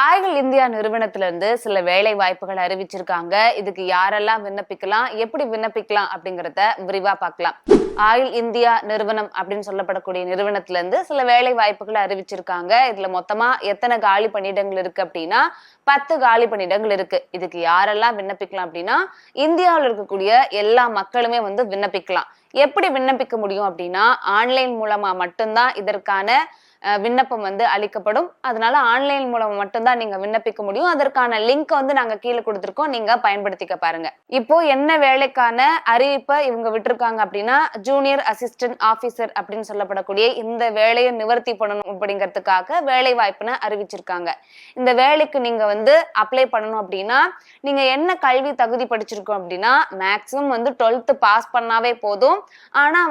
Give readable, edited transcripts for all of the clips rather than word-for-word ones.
Oil India நிறுவனத்துல இருந்து சில வேலை வாய்ப்புகள் அறிவிச்சிருக்காங்க. இதுக்கு யாரெல்லாம் விண்ணப்பிக்கலாம், எப்படி விண்ணப்பிக்கலாம் அப்படிங்கறத விரிவா பார்க்கலாம். ஆயில் இந்தியா நிறுவனம் அப்படின்னு சொல்லப்படக்கூடிய நிறுவனத்துல இருந்து சில வேலை வாய்ப்புகளை அறிவிச்சிருக்காங்க. இதுல மொத்தமா எத்தனை காலி பணியிடங்கள் இருக்கு அப்படின்னா 10 காலி பணியிடங்கள் இருக்கு. இதுக்கு யாரெல்லாம் விண்ணப்பிக்கலாம் அப்படின்னா இந்தியாவில் இருக்கக்கூடிய எல்லா மக்களுமே விண்ணப்பிக்கலாம். எப்படி விண்ணப்பிக்க முடியும் அப்படின்னா ஆன்லைன் மூலமா மட்டும்தான் இதற்கான விண்ணப்பம் அளிக்கப்படும். அதனால ஆன்லைன் மூலம் மட்டும்தான் நீங்க விண்ணப்பிக்க முடியும். அதற்கான லிங்க் நாங்க கீழே கொடுத்திருக்கோம், நீங்க பயன்படுத்திக்க பாருங்க. இப்போ என்ன வேலைக்கான அறிவிப்பை இவங்க விட்டுருக்காங்க அப்படின்னா ஜூனியர் அசிஸ்டன்ட் ஆபீசர் அப்படின்னு சொல்லப்படக்கூடிய இந்த வேலையை நிவர்த்தி பண்ணணும் அப்படிங்கிறதுக்காக வேலை வாய்ப்புன்னு அறிவிச்சிருக்காங்க. இந்த வேலைக்கு நீங்க அப்ளை பண்ணணும் அப்படின்னா நீங்க என்ன கல்வி தகுதி படிச்சிருக்கோம் அப்படின்னா மேக்சிமம் 12th பாஸ் பண்ணாவே போதும். ஆனா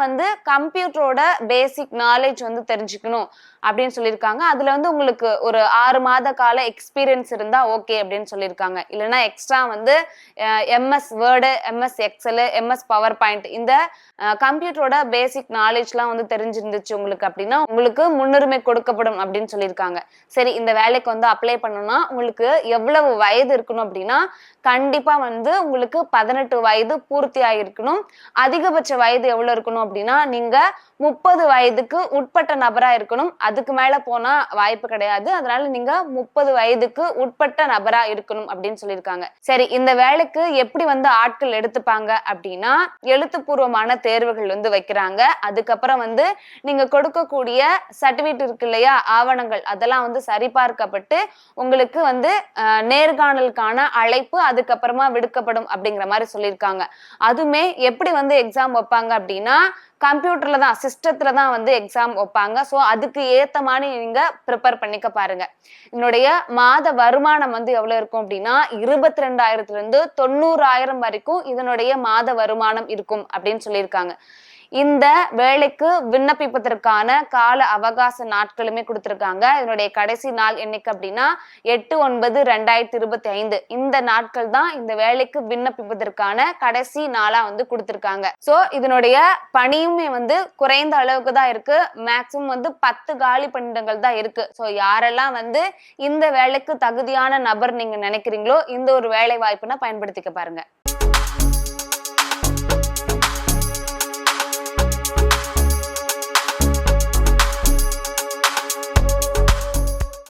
கம்ப்யூட்டரோட பேசிக் நாலேஜ் தெரிஞ்சுக்கணும் அப்படின்னு சொல்லியிருக்காங்க. அதுல உங்களுக்கு ஒரு 6 மாத கால எக்ஸ்பீரியன்ஸ் இருந்தா ஓகே அப்படின்னு சொல்லியிருக்காங்க. இல்லைன்னா extra MS word, MS XL, MS power point இந்த கம்ப்யூட்டரோட பேசிக் நாலேஜ்லாம் தெரிஞ்சிருந்துச்சு உங்களுக்கு அப்படின்னா உங்களுக்கு முன்னுரிமை கொடுக்கப்படும் அப்படின்னு சொல்லியிருக்காங்க. சரி, இந்த வேலைக்கு அப்ளை பண்ணணும்னா உங்களுக்கு எவ்வளவு வயது இருக்கணும் அப்படின்னா கண்டிப்பா உங்களுக்கு 18 வயது பூர்த்தி ஆகிருக்கணும். அதிகபட்ச வயது எவ்வளவு இருக்கணும் அப்படின்னா நீங்க 30 வயதுக்கு உட்பட்ட நபரா இருக்கணும். அதுக்கு மேல போனா வாய்ப்பு கிடையாது. அதனால நீங்க 30 வயதுக்கு உட்பட்ட நபரா இருக்கணும் அப்படின்னு சொல்லியிருக்காங்க. சரி, இந்த வேலைக்கு எப்படி ஆட்கள் எடுத்துப்பாங்க அப்படின்னா எழுத்துப்பூர்வமான தேர்வுகள் வைக்கிறாங்க. அதுக்கப்புறம் நீங்க கொடுக்கக்கூடிய சர்டிபிகேட் இருக்கு இல்லையா, ஆவணங்கள், அதெல்லாம் சரிபார்க்கப்பட்டு உங்களுக்கு நேர்காணலுக்கான அழைப்பு அதுக்கப்புறமா விடுக்கப்படும் அப்படிங்கிற மாதிரி சொல்லியிருக்காங்க. அதுமே எப்படி எக்ஸாம் வைப்பாங்க அப்படின்னா கம்ப்யூட்டர்ல தான், சிஸ்டத்துல தான் எக்ஸாம் வைப்பாங்க. ஸோ அதுக்கு ஏத்த மாதிரி நீங்க ப்ரிப்பேர் பண்ணிக்க பாருங்க. என்னுடைய மாத வருமானம் எவ்வளவு இருக்கும் அப்படின்னா 22,000 இருந்து 90,000 வரைக்கும் இதனுடைய மாத வருமானம் இருக்கும் அப்படின்னு சொல்லியிருக்காங்க. இந்த வேலைக்கு விண்ணப்பிப்பதற்கான கால அவகாச நாட்களுமே கொடுத்திருக்காங்க. இதனுடைய கடைசி நாள் என்னைக்கு அப்படின்னா 8/9/2025. இந்த நாட்கள் தான் இந்த வேலைக்கு விண்ணப்பிப்பதற்கான கடைசி நாளா கொடுத்திருக்காங்க. சோ இதனுடைய பணியுமே குறைந்த அளவுக்கு தான் இருக்கு. மேக்சிமம் 10 காலி பணியிடங்கள் தான் இருக்கு. சோ யாரெல்லாம் இந்த வேலைக்கு தகுதியான நபர் நீங்க நினைக்கிறீங்களோ இந்த ஒரு வேலை வாய்ப்புனா பயன்படுத்திக்க பாருங்க.